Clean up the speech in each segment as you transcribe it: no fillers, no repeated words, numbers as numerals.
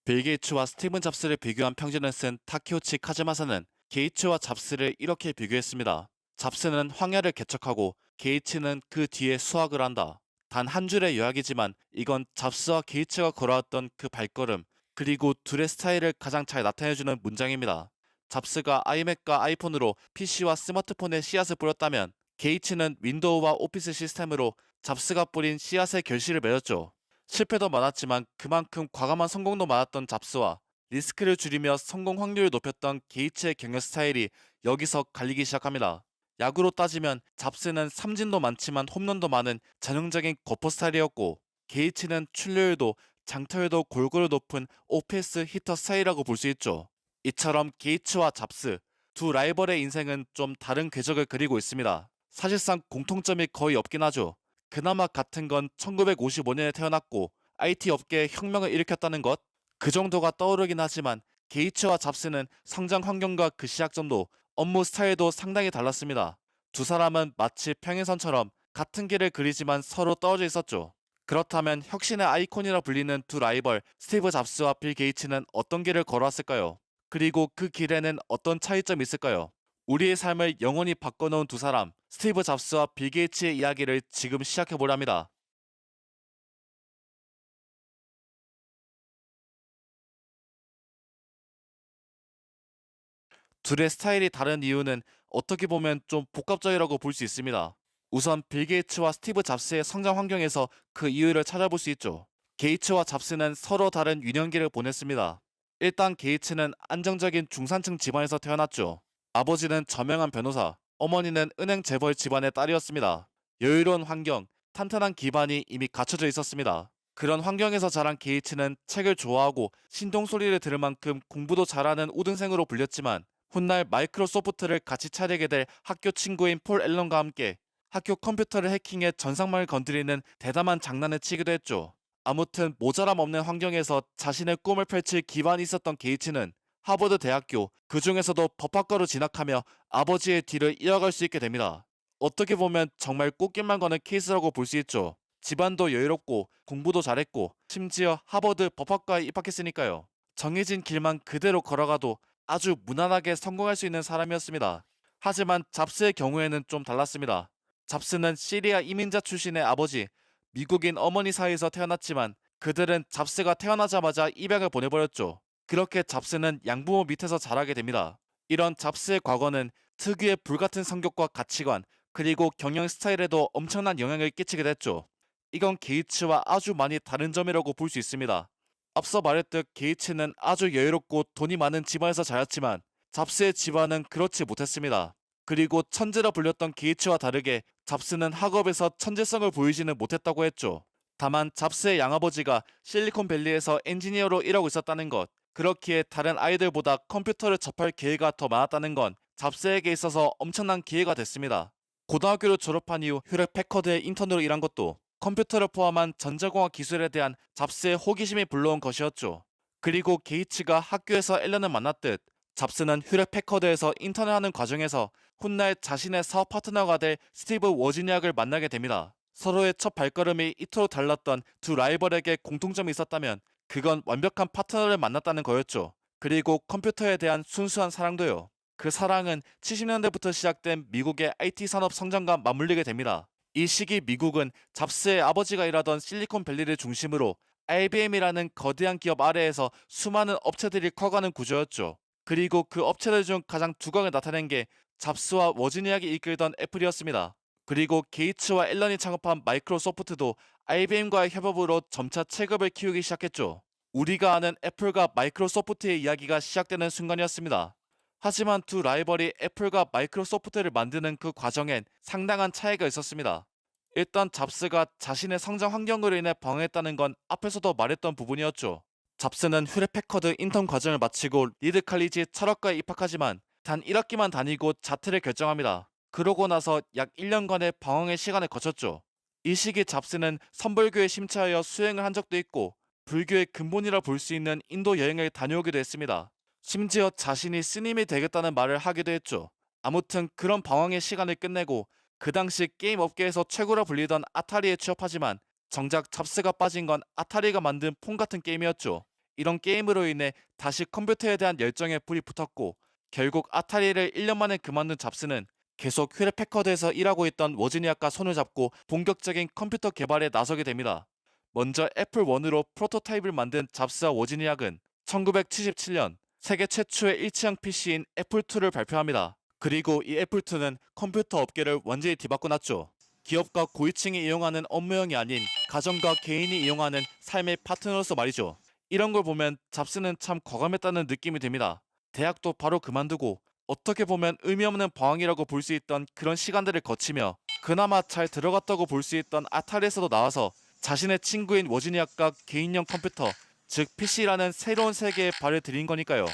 빌 게이츠와 스티븐 잡스를 비교한 평전을 쓴 타케우치 카즈마사는 게이츠와 잡스를 이렇게 비교했습니다. 잡스는 황야를 개척하고 게이츠는 그 뒤에 수학을 한다. 단 한 줄의 요약이지만 이건 잡스와 게이츠가 걸어왔던 그 발걸음, 그리고 둘의 스타일을 가장 잘 나타내주는 문장입니다. 잡스가 아이맥과 아이폰으로 PC와 스마트폰에 씨앗을 뿌렸다면 게이츠는 윈도우와 오피스 시스템으로 잡스가 뿌린 씨앗의 결실을 맺었죠. 실패도 많았지만 그만큼 과감한 성공도 많았던 잡스와 리스크를 줄이며 성공 확률을 높였던 게이츠의 경영 스타일이 여기서 갈리기 시작합니다. 야구로 따지면 잡스는 삼진도 많지만 홈런도 많은 전형적인 거포 스타일이었고, 게이츠는 출루율도 장타율도 골고루 높은 오피스 히터 스타일이라고 볼 수 있죠. 이처럼 게이츠와 잡스 두 라이벌의 인생은 좀 다른 궤적을 그리고 있습니다. 사실상 공통점이 거의 없긴 하죠. 그나마 같은 건 1955년에 태어났고 IT 업계에 혁명을 일으켰다는 것? 그 정도가 떠오르긴 하지만 게이츠와 잡스는 성장 환경과 그 시작점도 업무 스타일도 상당히 달랐습니다. 두 사람은 마치 평행선처럼 같은 길을 그리지만 서로 떨어져 있었죠. 그렇다면 혁신의 아이콘이라 불리는 두 라이벌 스티브 잡스와 빌 게이츠는 어떤 길을 걸어왔을까요? 그리고 그 길에는 어떤 차이점이 있을까요? 우리의 삶을 영원히 바꿔놓은 두 사람, 스티브 잡스와 빌 게이츠의 이야기를 지금 시작해보려 합니다. 둘의 스타일이 다른 이유는 어떻게 보면 좀 복합적이라고 볼 수 있습니다. 우선 빌 게이츠와 스티브 잡스의 성장 환경에서 그 이유를 찾아볼 수 있죠. 게이츠와 잡스는 서로 다른 유년기를 보냈습니다. 일단 게이츠는 안정적인 중산층 집안에서 태어났죠. 아버지는 저명한 변호사, 어머니는 은행 재벌 집안의 딸이었습니다. 여유로운 환경, 탄탄한 기반이 이미 갖춰져 있었습니다. 그런 환경에서 자란 게이츠는 책을 좋아하고 신동소리를 들을 만큼 공부도 잘하는 우등생으로 불렸지만, 훗날 마이크로소프트를 같이 차리게 될 학교 친구인 폴 앨런과 함께 학교 컴퓨터를 해킹해 전상망을 건드리는 대담한 장난을 치기도 했죠. 아무튼 모자람 없는 환경에서 자신의 꿈을 펼칠 기반이 있었던 게이츠는 하버드 대학교, 그 중에서도 법학과로 진학하며 아버지의 뒤를 이어갈 수 있게 됩니다. 어떻게 보면 정말 꽃길만 거는 케이스라고 볼 수 있죠. 집안도 여유롭고 공부도 잘했고 심지어 하버드 법학과에 입학했으니까요. 정해진 길만 그대로 걸어가도 아주 무난하게 성공할 수 있는 사람이었습니다. 하지만 잡스의 경우에는 좀 달랐습니다. 잡스는 시리아 이민자 출신의 아버지, 미국인 어머니 사이에서 태어났지만 그들은 잡스가 태어나자마자 입양을 보내버렸죠. 그렇게 잡스는 양부모 밑에서 자라게 됩니다. 이런 잡스의 과거는 특유의 불같은 성격과 가치관, 그리고 경영 스타일에도 엄청난 영향을 끼치게 됐죠. 이건 게이츠와 아주 많이 다른 점이라고 볼 수 있습니다. 앞서 말했듯 게이츠는 아주 여유롭고 돈이 많은 집안에서 자랐지만 잡스의 집안은 그렇지 못했습니다. 그리고 천재라 불렸던 게이츠와 다르게 잡스는 학업에서 천재성을 보이지는 못했다고 했죠. 다만 잡스의 양아버지가 실리콘밸리에서 엔지니어로 일하고 있었다는 것, 그렇기에 다른 아이들보다 컴퓨터를 접할 기회가 더 많았다는 건 잡스에게 있어서 엄청난 기회가 됐습니다. 고등학교를 졸업한 이후 휴렛 패커드의 인턴으로 일한 것도 컴퓨터를 포함한 전자공학 기술에 대한 잡스의 호기심이 불러온 것이었죠. 그리고 게이츠가 학교에서 앨런을 만났듯 잡스는 휴렛 패커드에서 인턴을 하는 과정에서 훗날 자신의 사업 파트너가 될 스티브 워지니악을 만나게 됩니다. 서로의 첫 발걸음이 이토록 달랐던 두 라이벌에게 공통점이 있었다면 그건 완벽한 파트너를 만났다는 거였죠. 그리고 컴퓨터에 대한 순수한 사랑도요. 그 사랑은 70년대부터 시작된 미국의 IT 산업 성장과 맞물리게 됩니다. 이 시기 미국은 잡스의 아버지가 일하던 실리콘밸리를 중심으로 IBM이라는 거대한 기업 아래에서 수많은 업체들이 커가는 구조였죠. 그리고 그 업체들 중 가장 두각을 나타낸 게 잡스와 워즈니악이 이끌던 애플이었습니다. 그리고 게이츠와 앨런이 창업한 마이크로소프트도 IBM과의 협업으로 점차 체급을 키우기 시작했죠. 우리가 아는 애플과 마이크로소프트의 이야기가 시작되는 순간이었습니다. 하지만 두 라이벌이 애플과 마이크로소프트를 만드는 그 과정엔 상당한 차이가 있었습니다. 일단 잡스가 자신의 성장 환경으로 인해 방황했다는 건 앞에서도 말했던 부분이었죠. 잡스는 휴렛패커드 인턴 과정을 마치고 리드 칼리지 철학과에 입학하지만 단 1학기만 다니고 자퇴를 결정합니다. 그러고 나서 약 1년간의 방황의 시간을 거쳤죠. 이 시기 잡스는 선불교에 심취하여 수행을 한 적도 있고 불교의 근본이라 볼 수 있는 인도 여행을 다녀오기도 했습니다. 심지어 자신이 스님이 되겠다는 말을 하기도 했죠. 아무튼 그런 방황의 시간을 끝내고 그 당시 게임 업계에서 최고라 불리던 아타리에 취업하지만 정작 잡스가 빠진 건 아타리가 만든 폰 같은 게임이었죠. 이런 게임으로 인해 다시 컴퓨터에 대한 열정에 불이 붙었고 결국 아타리를 1년 만에 그만둔 잡스는 계속 휴렛패커드에서 일하고 있던 워지니악과 손을 잡고 본격적인 컴퓨터 개발에 나서게 됩니다. 먼저 애플1으로 프로토타입을 만든 잡스와 워지니악은 1977년 세계 최초의 일체형 PC인 애플2를 발표합니다. 그리고 이 애플2는 컴퓨터 업계를 완전히 뒤바꿔 놨죠. 기업과 고위층이 이용하는 업무용이 아닌 가정과 개인이 이용하는 삶의 파트너로서 말이죠. 이런 걸 보면 잡스는 참 과감했다는 느낌이 듭니다. 대학도 바로 그만두고 어떻게 보면 의미 없는 방황이라고 볼 수 있던 그런 시간들을 거치며 그나마 잘 들어갔다고 볼 수 있던 아타리에서도 나와서 자신의 친구인 워지니악과 개인용 컴퓨터, 즉 PC라는 새로운 세계에 발을 들인 거니까요.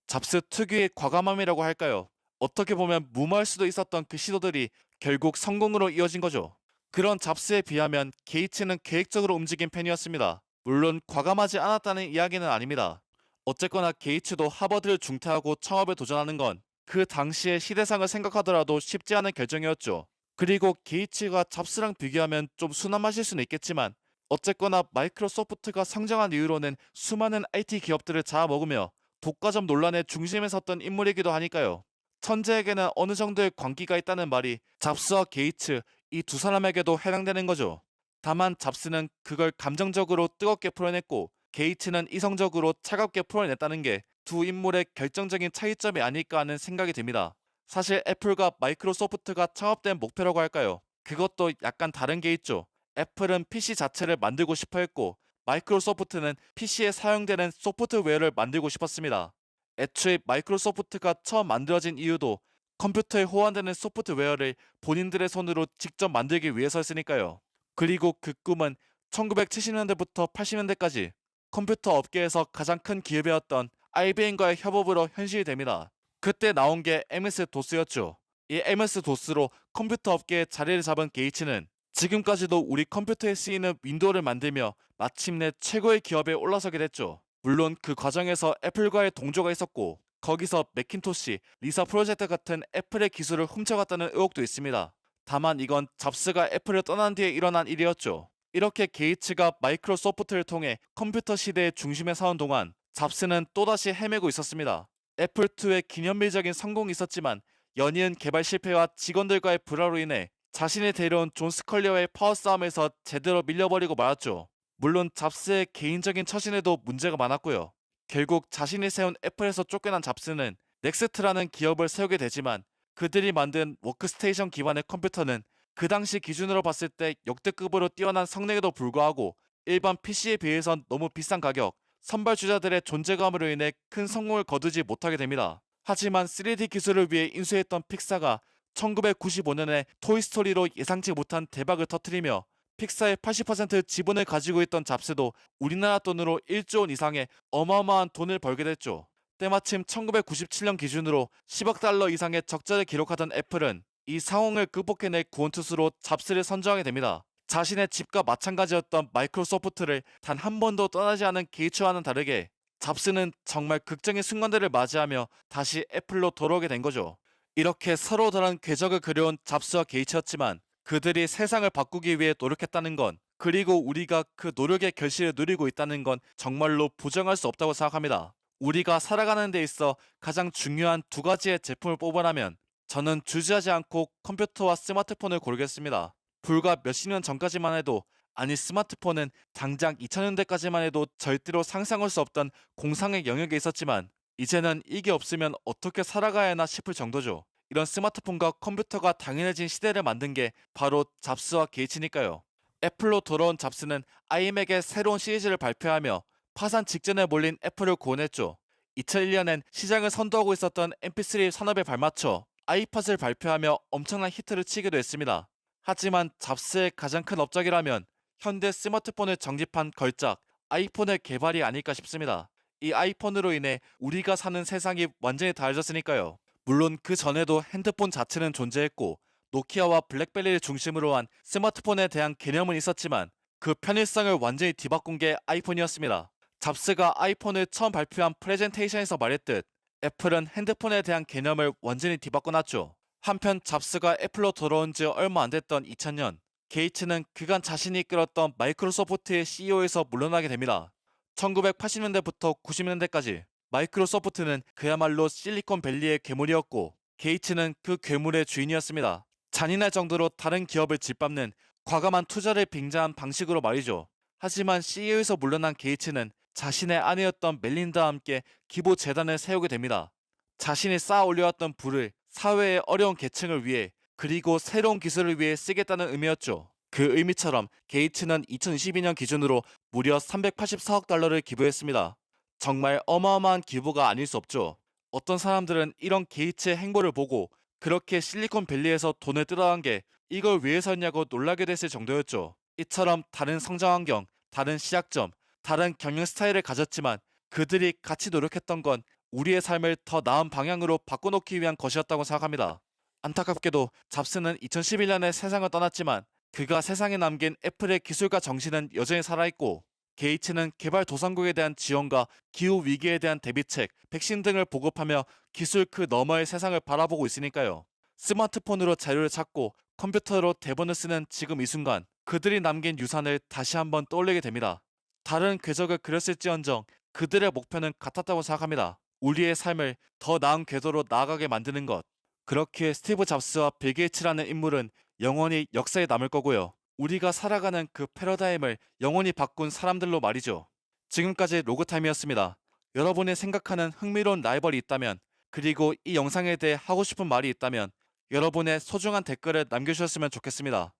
잡스 특유의 과감함이라고 할까요? 어떻게 보면 무모할 수도 있었던 그 시도들이 결국 성공으로 이어진 거죠. 그런 잡스에 비하면 게이츠는 계획적으로 움직인 편이었습니다. 물론 과감하지 않았다는 이야기는 아닙니다. 어쨌거나 게이츠도 하버드를 중퇴하고 창업에 도전하는 건 그 당시의 시대상을 생각하더라도 쉽지 않은 결정이었죠. 그리고 게이츠가 잡스랑 비교하면 좀 순한 맛일 수는 있겠지만 어쨌거나 마이크로소프트가 성장한 이후로는 수많은 IT 기업들을 잡아먹으며 독과점 논란의 중심에 섰던 인물이기도 하니까요. 천재에게는 어느 정도의 광기가 있다는 말이 잡스와 게이츠 이 두 사람에게도 해당되는 거죠. 다만 잡스는 그걸 감정적으로 뜨겁게 풀어냈고 게이츠는 이성적으로 차갑게 풀어냈다는 게 두 인물의 결정적인 차이점이 아닐까 하는 생각이 듭니다. 사실 애플과 마이크로소프트가 창업된 목표라고 할까요? 그것도 약간 다른 게 있죠. 애플은 PC 자체를 만들고 싶어 했고 마이크로소프트는 PC에 사용되는 소프트웨어를 만들고 싶었습니다. 애초에 마이크로소프트가 처음 만들어진 이유도 컴퓨터에 호환되는 소프트웨어를 본인들의 손으로 직접 만들기 위해서였으니까요. 그리고 그 꿈은 1970년대부터 80년대까지 컴퓨터 업계에서 가장 큰 기업이었던 IBM과의 협업으로 현실이 됩니다. 그때 나온 게 MS-DOS였죠. 이 MS-DOS로 컴퓨터 업계의 자리를 잡은 게이츠는 지금까지도 우리 컴퓨터에 쓰이는 윈도우를 만들며 마침내 최고의 기업에 올라서게 됐죠. 물론 그 과정에서 애플과의 동조가 있었고 거기서 매킨토시, 리사 프로젝트 같은 애플의 기술을 훔쳐갔다는 의혹도 있습니다. 다만 이건 잡스가 애플을 떠난 뒤에 일어난 일이었죠. 이렇게 게이츠가 마이크로소프트를 통해 컴퓨터 시대의 중심에 서는 동안 잡스는 또다시 헤매고 있었습니다. 애플2의 기념비적인 성공이 있었지만 연이은 개발 실패와 직원들과의 불화로 인해 자신이 데려온 존 스컬리어의 파워 싸움에서 제대로 밀려버리고 말았죠. 물론 잡스의 개인적인 처신에도 문제가 많았고요. 결국 자신이 세운 애플에서 쫓겨난 잡스는 넥스트라는 기업을 세우게 되지만 그들이 만든 워크스테이션 기반의 컴퓨터는 그 당시 기준으로 봤을 때 역대급으로 뛰어난 성능에도 불구하고 일반 PC에 비해선 너무 비싼 가격, 선발주자들의 존재감으로 인해 큰 성공을 거두지 못하게 됩니다. 하지만 3D 기술을 위해 인수했던 픽사가 1995년에 토이스토리로 예상치 못한 대박을 터뜨리며 픽사의 80% 지분을 가지고 있던 잡스도 우리나라 돈으로 1조 원 이상의 어마어마한 돈을 벌게 됐죠. 때마침 1997년 기준으로 10억 달러 이상의 적자를 기록하던 애플은 이 상황을 극복해낼 구원투수로 잡스를 선정하게 됩니다. 자신의 집과 마찬가지였던 마이크로소프트를 단 한 번도 떠나지 않은 게이츠와는 다르게 잡스는 정말 극적인 순간들을 맞이하며 다시 애플로 돌아오게 된 거죠. 이렇게 서로 다른 궤적을 그려온 잡스와 게이츠였지만 그들이 세상을 바꾸기 위해 노력했다는 건 그리고 우리가 그 노력의 결실을 누리고 있다는 건 정말로 부정할 수 없다고 생각합니다. 우리가 살아가는 데 있어 가장 중요한 두 가지의 제품을 뽑으라면 저는 주저하지 않고 컴퓨터와 스마트폰을 고르겠습니다. 불과 몇십 년 전까지만 해도 아니 스마트폰은 당장 2000년대까지만 해도 절대로 상상할 수 없던 공상의 영역에 있었지만 이제는 이게 없으면 어떻게 살아가야 하나 싶을 정도죠. 이런 스마트폰과 컴퓨터가 당연해진 시대를 만든 게 바로 잡스와 게이츠니까요. 애플로 돌아온 잡스는 iMac의 새로운 시리즈를 발표하며 파산 직전에 몰린 애플을 구원했죠. 2001년엔 시장을 선도하고 있었던 MP3 산업에 발맞춰 아이팟을 발표하며 엄청난 히트를 치기도 했습니다. 하지만 잡스의 가장 큰 업적이라면 현대 스마트폰을 정립한 걸작 아이폰의 개발이 아닐까 싶습니다. 이 아이폰으로 인해 우리가 사는 세상이 완전히 달라졌으니까요. 물론 그 전에도 핸드폰 자체는 존재했고 노키아와 블랙베리를 중심으로 한 스마트폰에 대한 개념은 있었지만 그 편의성을 완전히 뒤바꾼 게 아이폰이었습니다. 잡스가 아이폰을 처음 발표한 프레젠테이션에서 말했듯 애플은 핸드폰에 대한 개념을 완전히 뒤바꿔놨죠. 한편 잡스가 애플로 돌아온 지 얼마 안 됐던 2000년 게이츠는 그간 자신이 이끌었던 마이크로소프트의 CEO에서 물러나게 됩니다. 1980년대부터 90년대까지 마이크로소프트는 그야말로 실리콘밸리의 괴물이었고 게이츠는 그 괴물의 주인이었습니다. 잔인할 정도로 다른 기업을 짓밟는 과감한 투자를 빙자한 방식으로 말이죠. 하지만 CEO에서 물러난 게이츠는 자신의 아내였던 멜린다와 함께 기부 재단을 세우게 됩니다. 자신이 쌓아 올려왔던 부를 사회의 어려운 계층을 위해 그리고 새로운 기술을 위해 쓰겠다는 의미였죠. 그 의미처럼 게이츠는 2022년 기준으로 무려 384억 달러를 기부했습니다. 정말 어마어마한 기부가 아닐 수 없죠. 어떤 사람들은 이런 게이츠의 행보를 보고 그렇게 실리콘밸리에서 돈을 뜯어간 게 이걸 위해서였냐고 놀라게 됐을 정도였죠. 이처럼 다른 성장 환경, 다른 시작점, 다른 경영 스타일을 가졌지만 그들이 같이 노력했던 건 우리의 삶을 더 나은 방향으로 바꿔놓기 위한 것이었다고 생각합니다. 안타깝게도 잡스는 2011년에 세상을 떠났지만 그가 세상에 남긴 애플의 기술과 정신은 여전히 살아있고 게이츠는 개발도상국에 대한 지원과 기후위기에 대한 대비책, 백신 등을 보급하며 기술 그 너머의 세상을 바라보고 있으니까요. 스마트폰으로 자료를 찾고 컴퓨터로 대본을 쓰는 지금 이 순간 그들이 남긴 유산을 다시 한번 떠올리게 됩니다. 다른 궤적을 그렸을지언정 그들의 목표는 같았다고 생각합니다. 우리의 삶을 더 나은 궤도로 나아가게 만드는 것. 그렇게 스티브 잡스와 빌 게이츠라는 인물은 영원히 역사에 남을 거고요. 우리가 살아가는 그 패러다임을 영원히 바꾼 사람들로 말이죠. 지금까지 로그타임이었습니다. 여러분이 생각하는 흥미로운 라이벌이 있다면 그리고 이 영상에 대해 하고 싶은 말이 있다면 여러분의 소중한 댓글을 남겨주셨으면 좋겠습니다.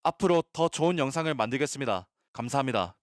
앞으로 더 좋은 영상을 만들겠습니다. 감사합니다.